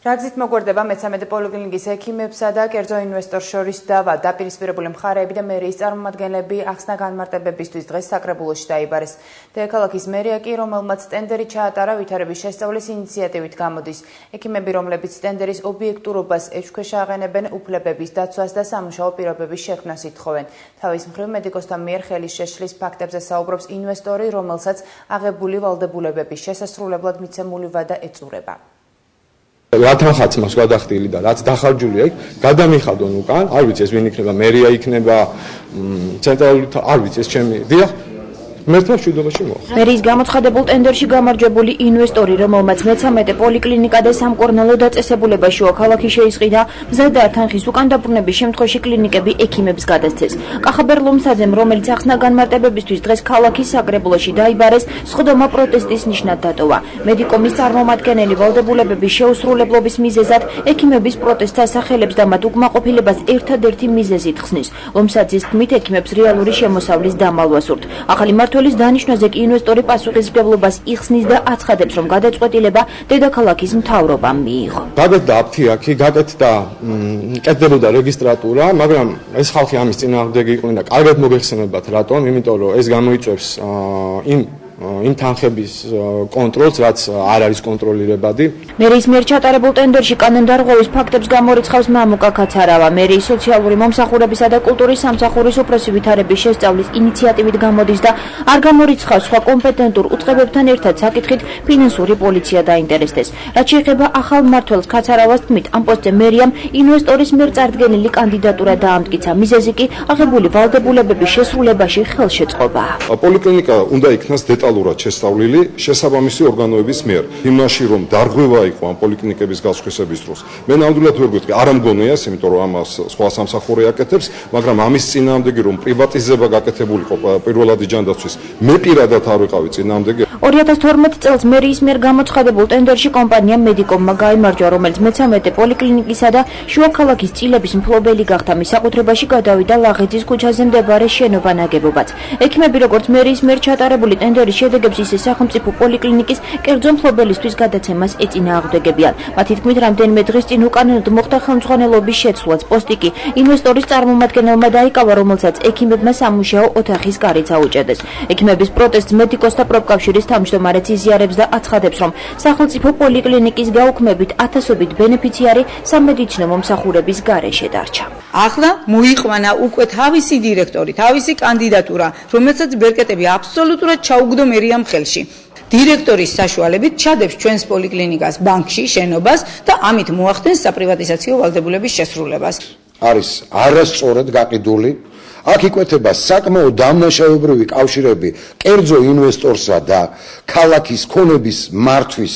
Ragzit მოგვერდება მე-13 პოლიკლინიკის ექიმებსა და კერძო ინვესტორს შორის დავა. დაპირისპირებული მხარეები და მერიის წარმომადგენლები ახსნა განმარტებებისთვის დღეს საკრებულოში დაიბარეს. დედაქალაქის მერია კი, რომელმაც ტენდერი ჩაატარა, ვითარების შესწავლის ინიციატივით გამოდის. ექიმები, რომლებიც ტენდერის ობიექტურობას ეჭვქვეშ აყენებენ, უფლებების დაცვას და სამუშაო პირობების შექმნას ითხოვენ. თავის მხრივ მედიკოსთან მიერ ხელის შეშლის ფაქტებზე საუბრობს ინვესტორი, რომელსაც აღებული ვალდებულებების შესასრულებლად მიცემული ვადა ეწურება. Რათანხაც მას გადახდილი და რაც დახარჯული აქვს, გადამიხადონ უკან, არ ვიცი ეს ვინ იქნება, მერია იქნება, ცენტრალური, არ ვიცი ეს ჩემი. დიახ, მერტმა მშვიდობაში მოხდა. მერიის გამოცხადებულ ტენდერში გამარჯვებული ინვესტორი, რომელმაც მე-13 პოლიკლინიკა და სამკურნალო დაწესებულება შუა ქალაქი შეისყიდა, მზადდა თანხის უკან დაბრუნების შემთხვევაში კლინიკები ექიმებს გადასცეს. კახაბერ ლომსაძემ, რომელიც ახსნა განმარტებებისთვის დღეს ქალაქის საკრებულოში დაიბარეს, სხდომა პროტესტის ნიშნად დატოვა. მედიკომის წარმომადგენელი ვალდებულებების შეუსრულებლობის მიზეზად ექიმების პროტესტს ასახელებს და მათ უკმაყოფილებას ერთადერთი მიზეზით ხსნის. ლომსაძის თქმით, ექიმებს რეალური შემოსავლის დამალვა სურთ. ახალი მმართველის დანიშვნაზე კი ინვესტორი პასუხისმგებლობას იხსნის და აცხადებს, რომ გადაწყვეტილება დედაქალაქის მთავრობამ მიიღო. გაკეთდა აფთიაქი, გაკეთდა კეთდებოდა რეგისტრატურა, მაგრამ ეს ხალხი ამის წინააღმდეგი იყვნენ და კარგად მოგეხსენებათ რატომ, იმიტომ რომ ეს გამოიწვევს იმ თანხების კონტროლს, რაც არ არის კონტროლირებადი. მერიის მიერ ჩატარებულ ტენდერში კანონდარღვევის ფაქტებს გამორიცხავს მამუკა ქაცარავა. მერიის სოციალური მომსახურებისა და კულტურის სამსახურის უფროსი ვითარების შესწავლის ინიციატივით გამოდის და არ გამორიცხავს სხვა კომპეტენტურ უწყებებთან ერთად საკითხით ფინანსური პოლიცია დაინტერესდეს. რაც შეეხება ახალ მმართველს, ქაცარავას თქმით, ამ პოსტზე მერიამ ინვესტორის მიერ წარდგენილი კანდიდატურა დაამტკიცა. მიზეზი კი აღებული ვალდებულებების შესრულებაში ხელშეწყობაა. პოლიკლინიკა უნდა იქნას დეტალურად შესწავლილი შესაბამისი ორგანოების მიერ. იმაში რომ დარღვევა იყო ამ პოლიკლინიკების გასხვისების დროს. მე ნამდვილად ვერ გვიტყვი, არ ამგონია, იმიტომ რომ ამას სხვა სამსახური აკეთებს, მაგრამ ამის წინააღმდეგი რომ პრივატიზება გაკეთებულიყო პირველადი ჯანდაცვის, მე პირადად არ ვიყავი წინააღმდეგი. 2012 წელს მერიის მიერ გამოცხადებულ ტენდერში კომპანია მედიკომმა გაიმარჯვა, რომელიც მე-13 პოლიკლინიკისა და შუა ქალაქის წილების მფლობელი გახდა. მის საკუთრებაში გადავიდა ლაღეძის ქუჩაზე მდებარე შენობა ნაგებობაც. ექიმები, როგორც მერიის მიერ ჩატარებული ტენდერის შედეგებს, ისე სახელმწიფო პოლიკლინიკის კერძო მფლობელისთვის გადაცემას ეწინააღმდეგებიან. მათი თქმით, რამდენიმე დღის წინ უკანონოდ მოხდა ხელმძღვანელობის შეცვლაც. პოსტი კი ინვესტორის წარმომადგენელმა დაიკავა, რომელსაც ექიმებმა სამუშაო ოთახის გარეთ აუჭედეს. ექიმების პროტესტს მედიკოსთა პროფკავშირის თავმჯდომარეც იზიარებს და აცხადებს, რომ სახელმწიფო პოლიკლინიკის გაუქმებით ათასობით ბენეფიციარი სამედიცინო მომსახურების გარეშე დარჩა. ახლა მოიყვანა უკვე თავისი დირექტორი, თავისი კანდიდატურა, რომელსაც ბერკეტები აბსოლუტურად ჩაუგდო მერიამ ხელში. დირექტორის საშუალებით ჩადებს ჩვენს პოლიკლინიკას ბანკში, შენობას და ამით მოახდენს საპრივატიზაციო ვალდებულების შესრულებას. არის არასწორად გაყიდული. აქ იკვეთება საკმაოდ დამნაშავებრივი კავშირები კერძო ინვესტორსა და ქალაქის ქონების მართვის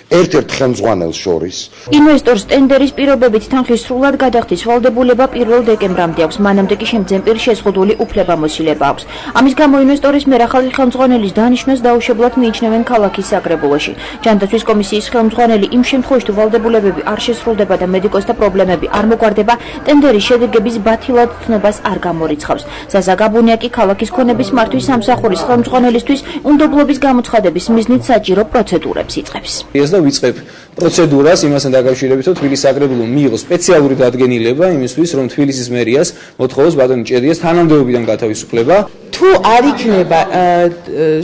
ერთ-ერთ ხელმძღვანელს შორის. ინვესტორს ტენდერის პირობებით თანხის სრულად გადახდის ვალდებულება 1 დეკემბრამდე აქვს, მანამდე კი შემძემპირ შეზღუდული უფლებამოსილება აქვს. ამის გამო ინვესტორის მიერ ახალი ხელმძღვანელის დანიშვნას დაუშებლად მიიჩნევენ ქალაქის საკრებულოში. ჯანდაცვის კომისიის ხელმძღვანელი იმ შემთხვევაში, თუ ვალდებულებები არ შესრულდება და მედიკოსთა პრობლემები არ მოგვარდება, ტენდერის შედეგების ბათილად თნობას არ გამორიცხავს. ზაზა გაბუნია კი ქალაქის ქონების მართვის სამსახურის ხელმძღვანელისთვის უნდობლობის გამოცხადების მიზნით საჭირო პროცედურებს იწყებს. ვიწყებ პროცედურას იმასთან დაკავშირებით, რომ თბილისის საკრებულომ მიიღო სპეციალური დადგენილება იმისთვის, რომ თბილისის მერიას მოთხოვოს ბატონ ჭედიას თანამდებობიდან გათავისუფლება. თუ არ იქნება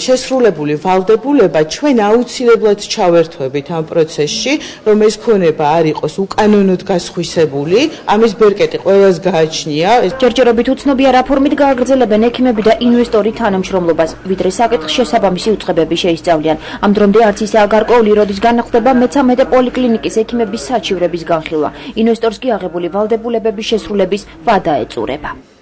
შესრულებული ვალდებულება, ჩვენ აუცილებლად ჩავერთვებით ამ პროცესში, რომ ეს ქონება არ იყოს უკანონოდ გასხვისებული, ამის ბერკეტი ყველას გააჩნია. ჯერჯერობით უცნობია რა ფორმით გააგრძელებენ ექიმები და ინვესტორი თანამშრომლობას, ვიდრე საკითხს შესაბამისი უწყებები შეისწავლიან. ამ დრომდე არც ისაა გარკვეული, როდის განახლდება მე-13 პოლიკლინიკის ექიმების საჩივრების განხილვა. ინვესტორს კი აღებული ვალდებულებების შესრულების ვადა ეწურება.